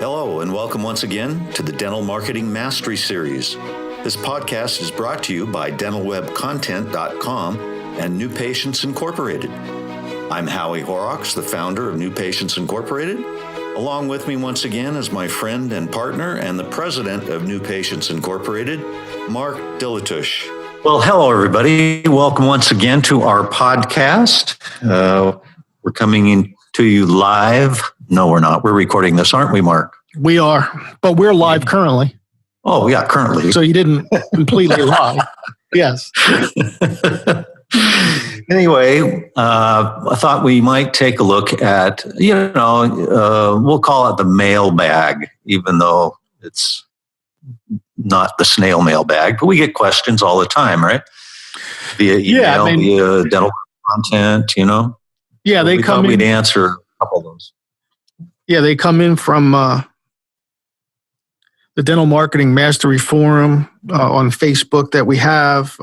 Hello, and welcome once again to the Dental Marketing Mastery Series. This podcast is brought to you by dentalwebcontent.com and New Patients Incorporated. I'm Howie Horrocks, the founder of New Patients Incorporated. Along with me once again is my friend and partner and the president of New Patients Incorporated, Mark Dilatush. Well, hello, everybody. Welcome once again to our podcast. We're coming in to you live. No, we're not. We're recording this, aren't we, Mark? We are, but we're live currently. Oh, yeah, currently. So you didn't completely lie. Yes. Anyway, I thought we might take a look at, we'll call it the mailbag, even though it's not the snail mail bag, but we get questions all the time, right? Via email, via dental content, Yeah, they come in. We'd answer a couple of those. Yeah, they come in from the Dental Marketing Mastery Forum on Facebook that we have,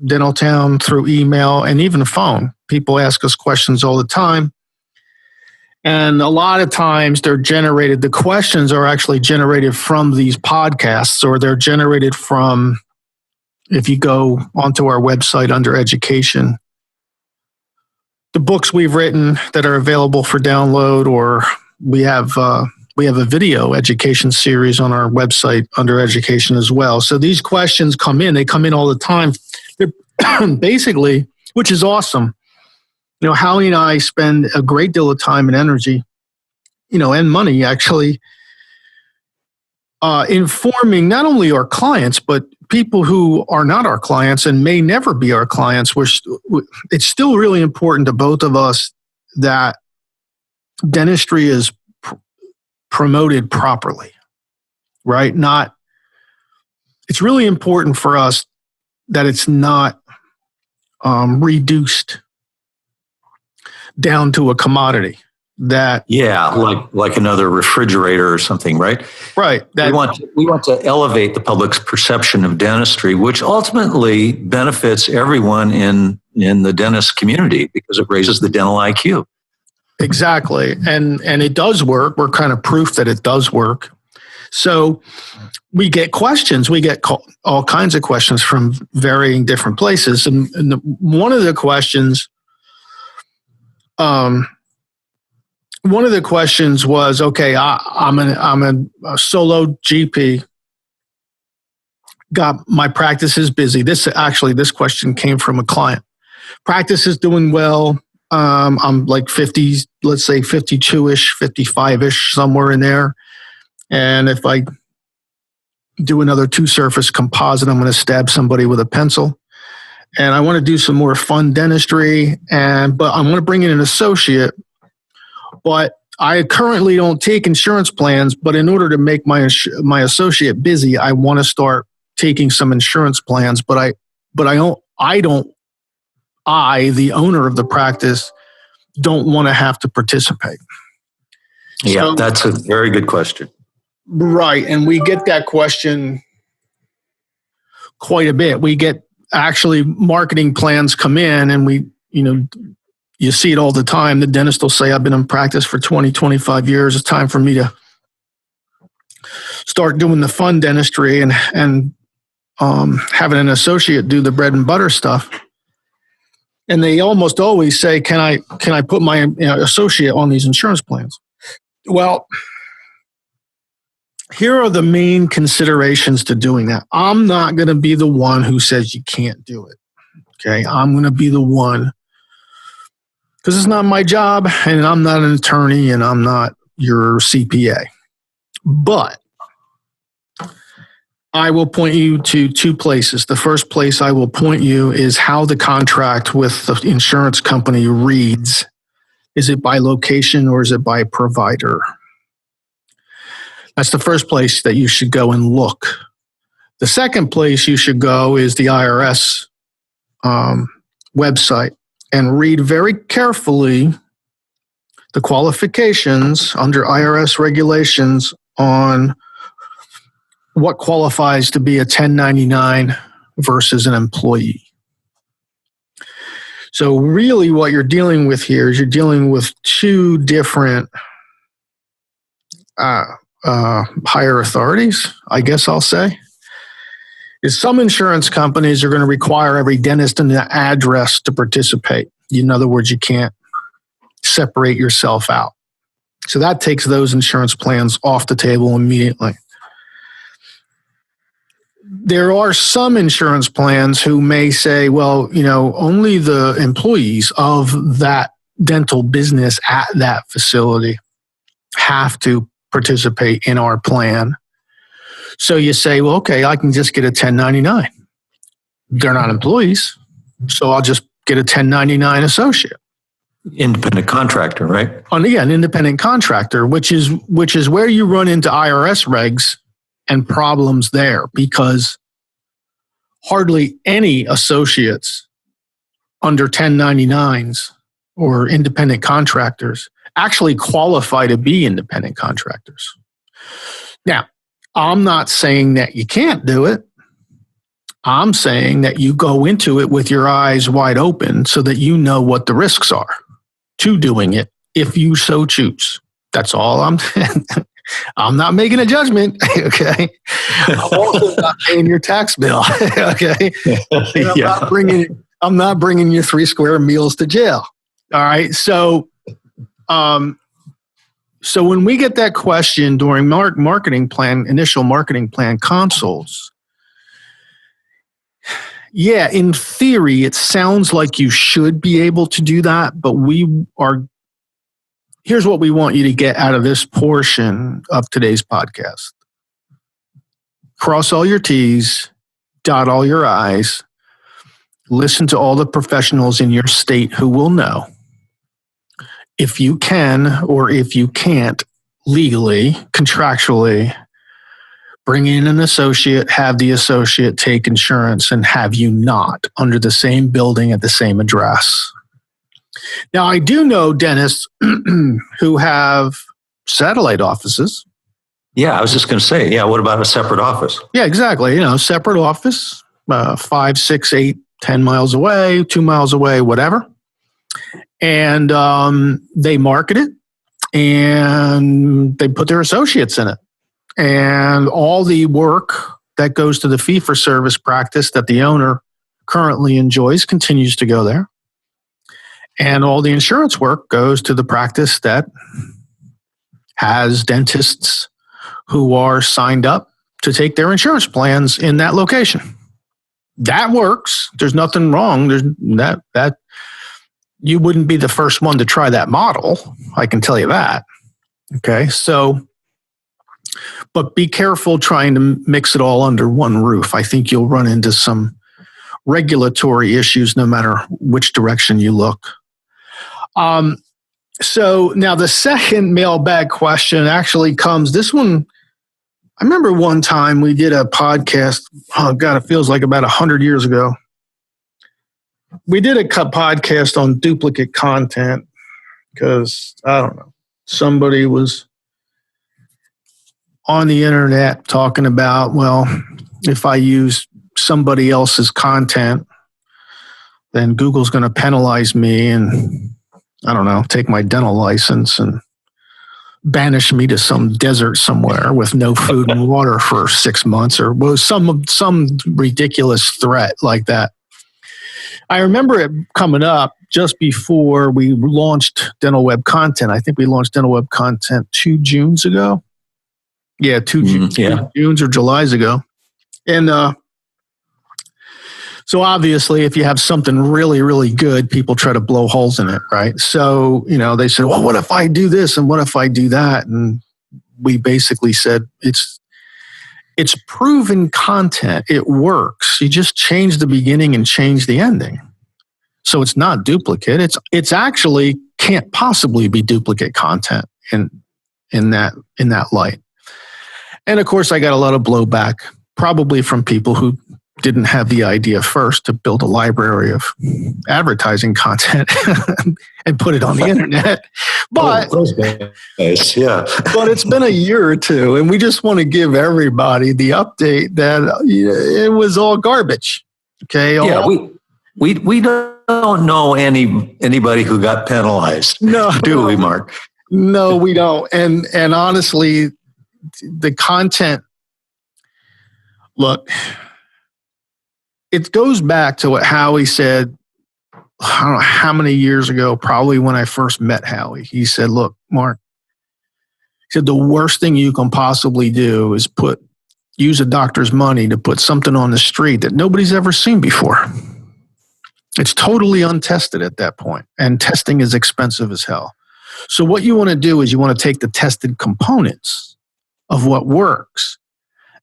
Dental Town through email, and even the phone. People ask us questions all the time. And a lot of times the questions are actually generated from these podcasts, or they're generated from, if you go onto our website under education, the books we've written that are available for download, or we have a video education series on our website under education as well. So these questions come in. They come in all the time. They're basically, which is awesome. Howie and I spend a great deal of time and energy, and money actually, informing not only our clients, but people who are not our clients and may never be our clients. It's still really important to both of us that dentistry is promoted properly, right? It's really important for us that it's not reduced down to a commodity. Like another refrigerator or something, right? Right. We want to elevate the public's perception of dentistry, which ultimately benefits everyone in the dentist community because it raises the dental IQ. Exactly. And it does work. We're kind of proof that it does work. So we get questions. We get all kinds of questions from varying different places. And one of the questions was, okay, I'm a solo GP. My practice is busy. This question came from a client. Practice is doing well. I'm like 50, let's say 52-ish, 55-ish, somewhere in there. And if I do another 2-surface composite, I'm going to stab somebody with a pencil. And I want to do some more fun dentistry. But I'm going to bring in an associate. But I currently don't take insurance plans. But in order to make my associate busy, I want to start taking some insurance plans. But I, the owner of the practice, don't want to have to participate. Yeah, so, that's a very good question. Right. And we get that question quite a bit. We get actually marketing plans come in and you see it all the time. The dentist will say, I've been in practice for 20, 25 years. It's time for me to start doing the fun dentistry and having an associate do the bread and butter stuff. And they almost always say, can I put my associate on these insurance plans? Well, here are the main considerations to doing that. I'm not going to be the one who says you can't do it. Okay. I'm going to be the one, because it's not my job and I'm not an attorney and I'm not your CPA. But I will point you to 2 places. The first place I will point you is how the contract with the insurance company reads. Is it by location or is it by provider? That's the first place that you should go and look. The second place you should go is the IRS website and read very carefully the qualifications under IRS regulations on what qualifies to be a 1099 versus an employee. So really what you're dealing with here is you're dealing with 2 different higher authorities, I guess I'll say, is some insurance companies are going to require every dentist in the address to participate. In other words, you can't separate yourself out. So that takes those insurance plans off the table immediately. There are some insurance plans who may say, well, only the employees of that dental business at that facility have to participate in our plan. So you say, well, okay, I can just get a 1099. They're not employees, so I'll just get a 1099 associate. Independent contractor, right? An independent contractor, which is where you run into IRS regs and problems there, because hardly any associates under 1099s or independent contractors actually qualify to be independent contractors. Now, I'm not saying that you can't do it. I'm saying that you go into it with your eyes wide open so that you know what the risks are to doing it if you so choose. That's all I'm saying. I'm not making a judgment, okay? I'm also not paying your tax bill, okay? I'm not bringing your 3 square meals to jail, all right? So when we get that question during initial marketing plan consults, yeah, in theory, it sounds like you should be able to do that, but here's what we want you to get out of this portion of today's podcast. Cross all your T's, dot all your I's, listen to all the professionals in your state who will know. If you can or if you can't legally, contractually, bring in an associate, have the associate take insurance, and have you not under the same building at the same address. Now, I do know dentists who have satellite offices. Yeah, I was just going to say, what about a separate office? Yeah, exactly. Separate office, 5, 6, 8, 10 miles away, 2 miles away, whatever. And they market it and they put their associates in it. And all the work that goes to the fee-for-service practice that the owner currently enjoys continues to go there. And all the insurance work goes to the practice that has dentists who are signed up to take their insurance plans in that location. That works. There's nothing wrong. There's that you wouldn't be the first one to try that model. I can tell you that. Okay. So, but be careful trying to mix it all under one roof. I think you'll run into some regulatory issues no matter which direction you look. So now the second mailbag question actually comes, this one, I remember one time we did a podcast, oh God, it feels like about 100 years ago. We did a podcast on duplicate content because, I don't know, somebody was on the internet talking about, well, if I use somebody else's content, then Google's going to penalize me and, I don't know, take my dental license and banish me to some desert somewhere with no food and water for 6 months, or was some ridiculous threat like that. I remember it coming up just before we launched Dental Web Content. I think we launched Dental Web Content 2 Junes ago. Yeah, 2 Junes or Julys ago. And so obviously, if you have something really, really good, people try to blow holes in it, right? So, they said, well, what if I do this and what if I do that? And we basically said, it's proven content. It works. You just change the beginning and change the ending. So it's not duplicate. It's actually can't possibly be duplicate content in that light. And of course, I got a lot of blowback, probably from people who didn't have the idea first to build a library of advertising content and put it on the internet. But, but it's been a year or two, and we just want to give everybody the update that it was all garbage. Okay. We don't know anybody who got penalized. No, do we, Mark? No, we don't. And honestly, the content, look, it goes back to what Howie said, I don't know how many years ago, probably when I first met Howie. He said, look, Mark, he said, the worst thing you can possibly do is use a doctor's money to put something on the street that nobody's ever seen before. It's totally untested at that point, and testing is expensive as hell. So what you want to do is you want to take the tested components of what works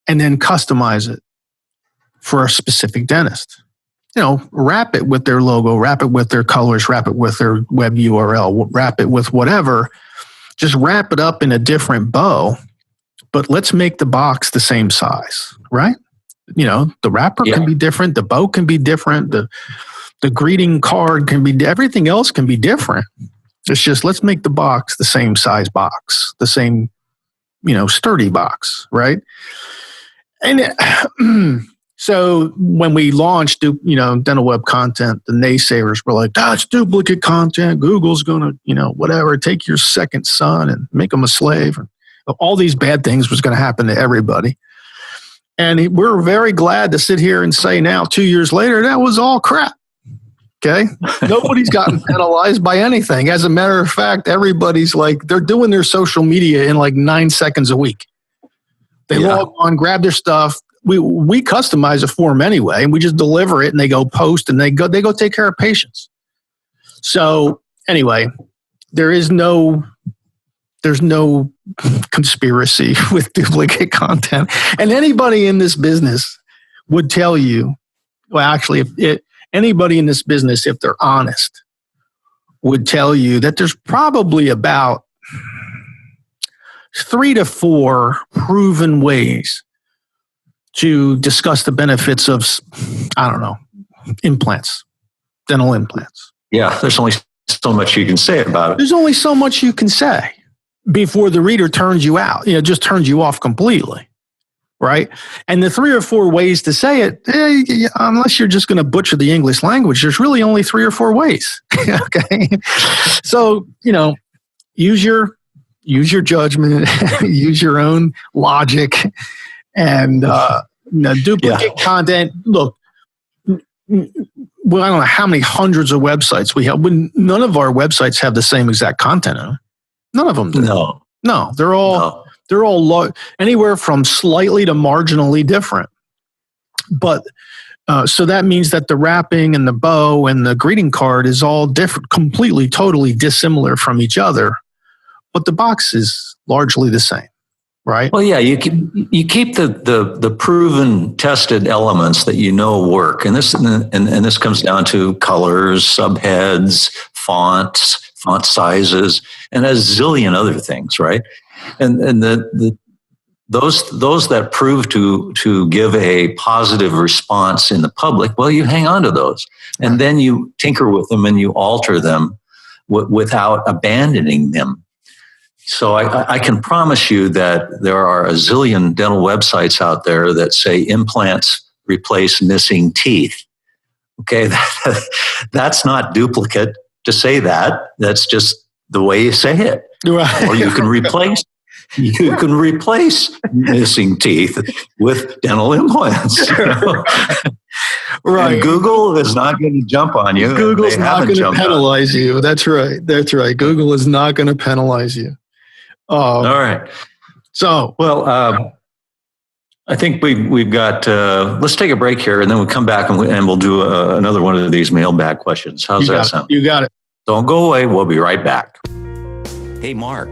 and then customize it for a specific dentist. Wrap it with their logo, wrap it with their colors, wrap it with their web URL, wrap it with whatever. Just wrap it up in a different bow, but let's make the box the same size, right? The wrapper can be different, the bow can be different, the greeting card can be, everything else can be different. It's just, let's make the box the same size box, the same, sturdy box, right? And so when we launched, Dental Web Content, the naysayers were like, that's duplicate content. Google's going to, whatever, take your second son and make him a slave. And all these bad things was going to happen to everybody. And we're very glad to sit here and say now, 2 years later, that was all crap. Okay. Nobody's gotten penalized by anything. As a matter of fact, everybody's like, they're doing their social media in like 9 seconds a week. They log on, grab their stuff. We customize a form anyway, and we just deliver it, and they go post, and they go take care of patients. So anyway, there's no conspiracy with duplicate content. And anybody in this business would tell you, well, actually, anybody in this business, if they're honest, would tell you that there's probably about 3 to 4 proven ways to discuss the benefits of, implants, dental implants. Yeah, there's only so much you can say about it. There's only so much you can say before the reader turns you out, just turns you off completely, right? And the 3 or 4 ways to say it, unless you're just going to butcher the English language, there's really only 3 or 4 ways, okay? So, use your judgment, use your own logic, and duplicate content. Look, well, I don't know how many hundreds of websites we have. None of our websites have the same exact content in them. None of them do. No, they're all anywhere from slightly to marginally different. But so that means that the wrapping and the bow and the greeting card is all different, completely, totally dissimilar from each other. But the box is largely the same. Right. Well, yeah, you keep the proven, tested elements that work, and this comes down to colors, subheads, font sizes, and a zillion other things, right? And those that prove to give a positive response in the public, well, you hang on to those, and then you tinker with them and you alter them without abandoning them. So I can promise you that there are a zillion dental websites out there that say implants replace missing teeth. Okay, that's not duplicate to say that. That's just the way you say it. Right. Or you can replace missing teeth with dental implants. Right. And Google is not going to jump on you. Google's not going to penalize you. That's right. Google is not going to penalize you. All right. So, well, I think we've got. Let's take a break here, and then we'll come back and we'll do another one of these mailbag questions. How's that sound? You got it. Don't go away. We'll be right back. Hey, Mark.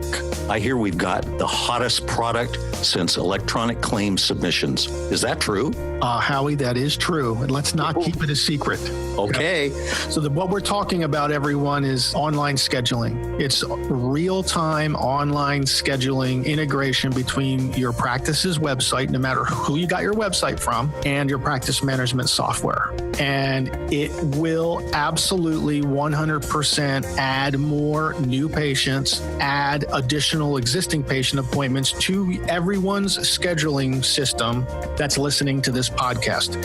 I hear we've got the hottest product since electronic claim submissions. Is that true? Howie, that is true. And let's not keep it a secret. Okay. So what we're talking about, everyone, is online scheduling. It's real-time online scheduling integration between your practice's website, no matter who you got your website from, and your practice management software. And it will absolutely 100% add more new patients, add additional existing patient appointments to everyone's scheduling system that's listening to this podcast.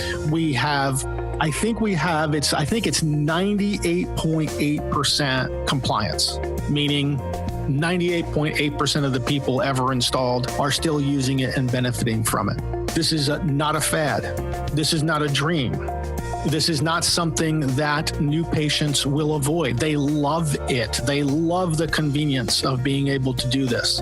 I think it's 98.8% compliance, meaning 98.8% of the people ever installed are still using it and benefiting from it. This is not a fad. This is not a dream. This is not something that new patients will avoid. They love it. They love the convenience of being able to do this.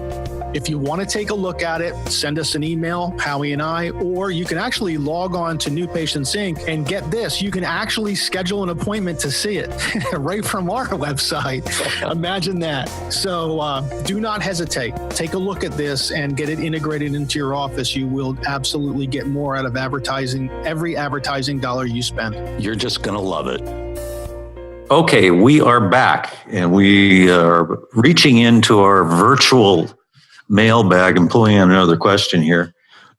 If you want to take a look at it, send us an email, Howie and I, or you can actually log on to New Patients Inc. and get this. You can actually schedule an appointment to see it right from our website. Imagine that. So do not hesitate. Take a look at this and get it integrated into your office. You will absolutely get more out of advertising, every advertising dollar you spend. You're just going to love it. Okay, we are back and we are reaching into our virtual mailbag and pulling out another question here.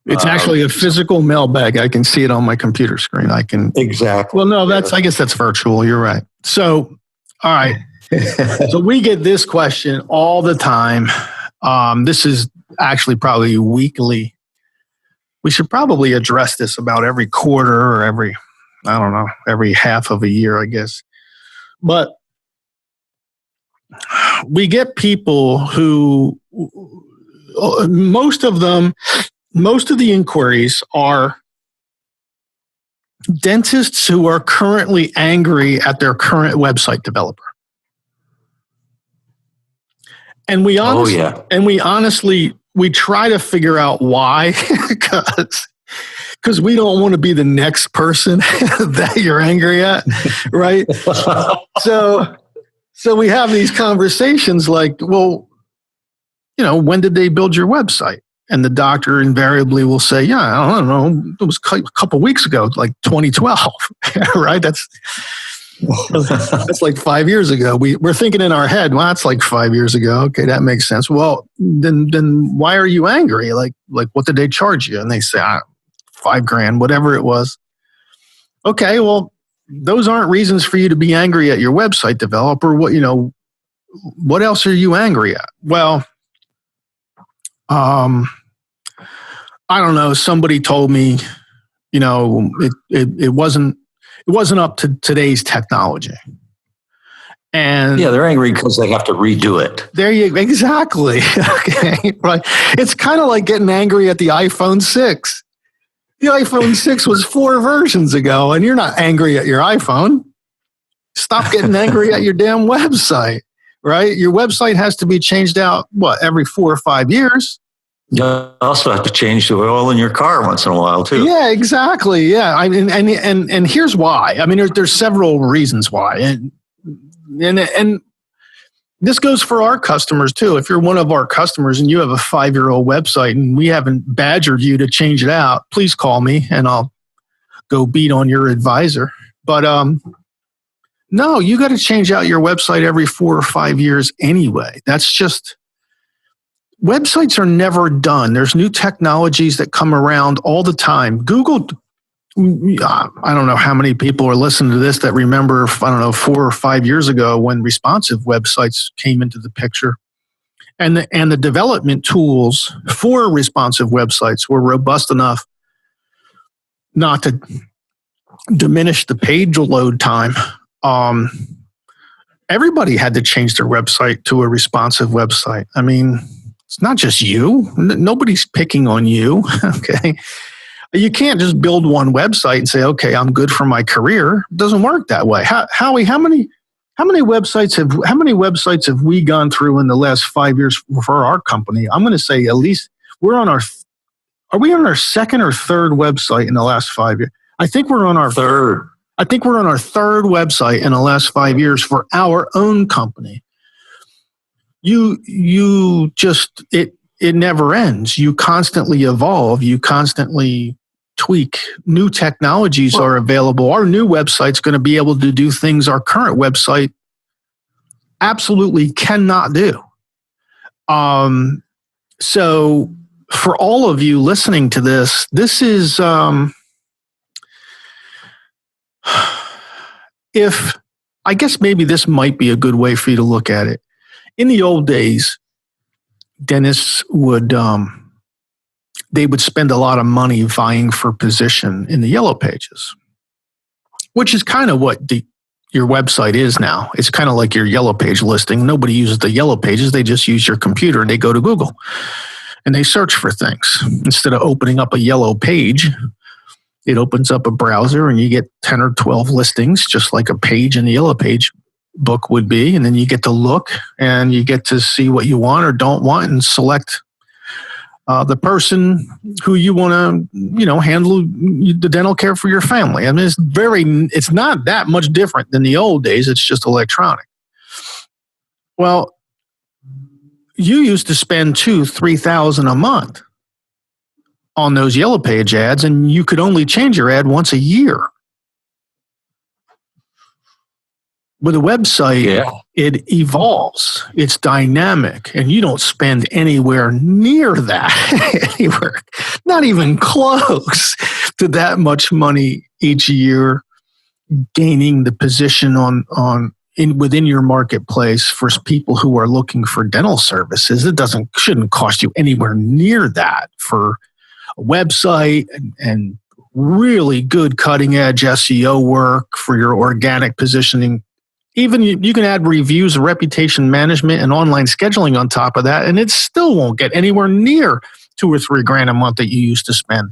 It's actually a physical mailbag. I can see it on my computer screen. I can. Exactly. Well, no, I guess that's virtual. You're right. So, all right. So we get this question all the time. This is actually probably weekly. We should probably address this about every quarter or every half of a year, I guess. But we get people who, most of the inquiries are dentists who are currently angry at their current website developer. And we honestly try to figure out why, because we don't want to be the next person that you're angry at, right? So we have these conversations like, well, when did they build your website? And the doctor invariably will say, yeah, I don't know, it was a couple weeks ago, like 2012, right? That's like 5 years ago. We're thinking in our head, well, that's like 5 years ago. Okay, that makes sense. Well, then why are you angry? Like what did they charge you? And they say, $5,000, whatever it was. Okay, well, those aren't reasons for you to be angry at your website developer. What else are you angry at? Well, I don't know. Somebody told me, it wasn't up to today's technology. And yeah, they're angry because they have to redo it. There you go. Exactly. Okay. Right. It's kind of like getting angry at the iPhone 6. The iPhone 6 was 4 versions ago, and you're not angry at your iPhone. Stop getting angry at your damn website, right? Your website has to be changed out, every 4 or 5 years? You also have to change the oil in your car once in a while, too. Yeah, exactly. Yeah. I mean, and here's why. I mean, there's several reasons why. And this goes for our customers, too. If you're one of our customers and you have a 5-year-old website and we haven't badgered you to change it out, please call me and I'll go beat on your advisor. But no, you got to change out your website every 4 or 5 years anyway. That's just, websites are never done. There's new technologies that come around all the time. Google, I don't know how many people are listening to this that remember, 4 or 5 years ago when responsive websites came into the picture. And the development tools for responsive websites were robust enough not to diminish the page load time. Everybody had to change their website to a responsive website. I mean, it's not just you. Nobody's picking on you. Okay. You can't just build one website and say, okay, I'm good for my career. It doesn't work that way. Howie, how many websites have we gone through in the last 5 years for our company? I'm going to say at least are we on our second or third website in the last 5 years? I think we're on our third. I think we're on our third website in the last 5 years for our own company. You just, it never ends. You constantly evolve. You constantly tweak. New technologies are available. Our new website's going to be able to do things our current website absolutely cannot do. So for all of you listening to this, this is, if, I guess maybe this might be a good way for you to look at it. In the old days, dentists would, they would spend a lot of money vying for position in the yellow pages, which is kind of what your website is now. It's kind of like your Yellow Page listing. Nobody uses the Yellow Pages. They just use your computer and they go to Google and they search for things. Instead of opening up a Yellow Page, it opens up a browser and you get 10 or 12 listings, just like a page in the Yellow Page book would be. And then you get to look and you get to see what you want or don't want and select the person who you want to, handle the dental care for your family. I mean, it's not that much different than the old days. It's just electronic. Well, you used to spend $2,000-$3,000 a month on those Yellow Page ads, and you could only change your ad once a year. With a website, It evolves. It's dynamic, and you don't spend anywhere near that. Anywhere, not even close to that much money each year, gaining the position within your marketplace for people who are looking for dental services. It shouldn't cost you anywhere near that for a website and really good cutting edge SEO work for your organic positioning. Even you can add reviews, reputation management, and online scheduling on top of that, and it still won't get anywhere near $2,000 or $3,000 a month that you used to spend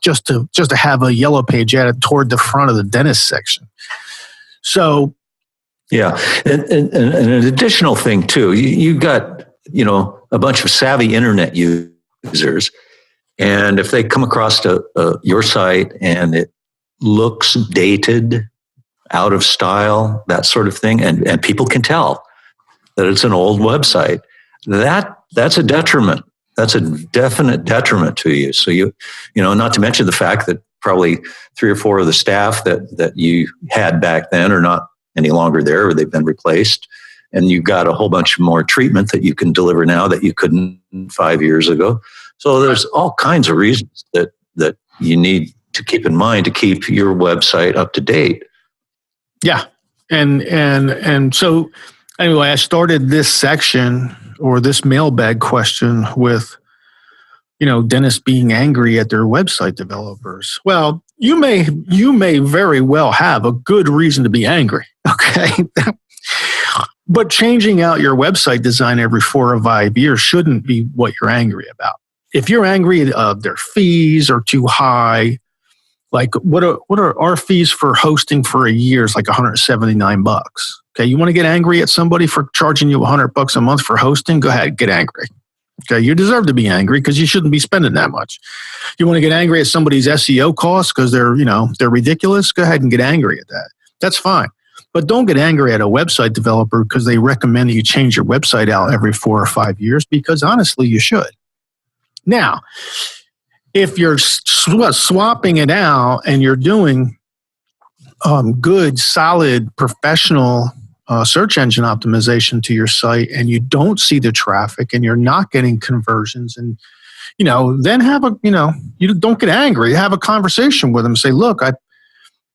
just to have a Yellow Page added toward the front of the dentist section. So, yeah, and an additional thing too, you got a bunch of savvy internet users, and if they come across your site and it looks dated, out of style, that sort of thing, and people can tell that it's an old website, that's a detriment. That's a definite detriment to you. So not to mention the fact that probably 3 or 4 of the staff that you had back then are not any longer there, or they've been replaced, and you've got a whole bunch more treatment that you can deliver now that you couldn't 5 years ago. So there's all kinds of reasons that you need to keep in mind to keep your website up to date. Yeah. And so anyway, I started this section or this mailbag question with, dentists being angry at their website developers. Well, you may very well have a good reason to be angry. Okay. But changing out your website design every 4 or 5 years shouldn't be what you're angry about. If you're angry their fees are too high, like what are our fees for hosting for a year is like $179. Okay, you want to get angry at somebody for charging you $100 a month for hosting? Go ahead, get angry. Okay, you deserve to be angry because you shouldn't be spending that much. You want to get angry at somebody's SEO costs because they're ridiculous? Go ahead and get angry at that. That's fine. But don't get angry at a website developer because they recommend that you change your website out every 4 or 5 years, because honestly, you should. Now, if you're swapping it out and you're doing good, solid, professional search engine optimization to your site, and you don't see the traffic and you're not getting conversions, and then you don't get angry. Have a conversation with them. Say, look,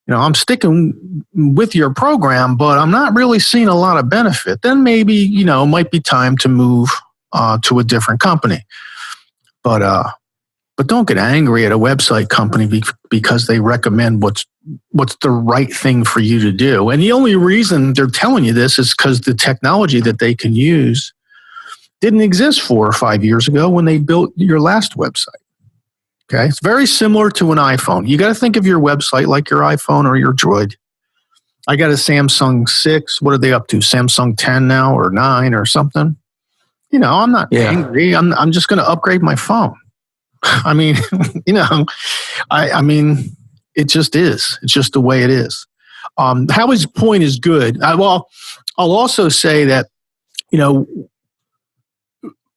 I'm sticking with your program, but I'm not really seeing a lot of benefit. Then maybe it might be time to move to a different company. But don't get angry at a website company because they recommend what's the right thing for you to do. And the only reason they're telling you this is because the technology that they can use didn't exist 4 or 5 years ago when they built your last website. Okay, it's very similar to an iPhone. You got to think of your website like your iPhone or your Droid. I got a Samsung 6. What are they up to? Samsung 10 now or 9 or something? I'm not angry. I'm just going to upgrade my phone. I mean, I mean, it just is. It's just the way it is. Howie's point is good. I'll also say that,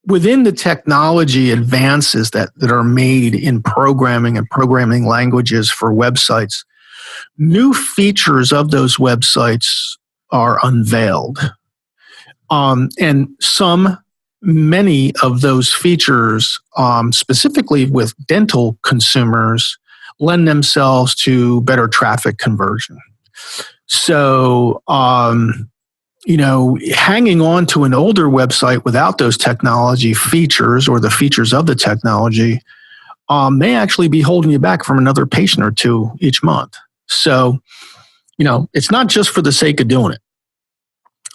within the technology advances that are made in programming and programming languages for websites, new features of those websites are unveiled. And many of those features, specifically with dental consumers, lend themselves to better traffic conversion. So, hanging on to an older website without those technology features or the features of the technology may actually be holding you back from another patient or two each month. So, It's not just for the sake of doing it.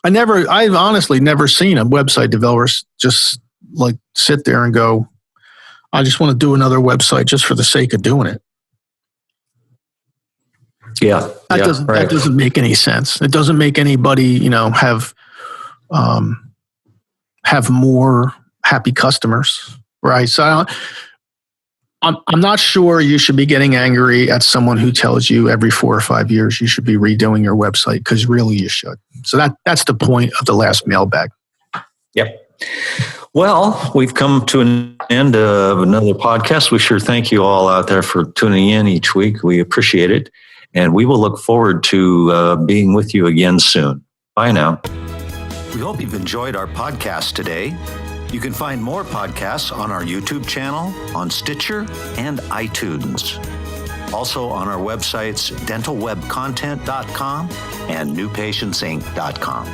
I've honestly never seen a website developer just like sit there and go, I just want to do another website just for the sake of doing it. Yeah. That doesn't make any sense. It doesn't make anybody, have more happy customers. Right. So I'm not sure you should be getting angry at someone who tells you every 4 or 5 years you should be redoing your website, because really you should. So that's the point of the last mailbag. Yep. Well, we've come to an end of another podcast. We sure thank you all out there for tuning in each week. We appreciate it. And we will look forward to being with you again soon. Bye now. We hope you've enjoyed our podcast today. You can find more podcasts on our YouTube channel, on Stitcher, and iTunes. Also on our websites, dentalwebcontent.com and newpatientsinc.com.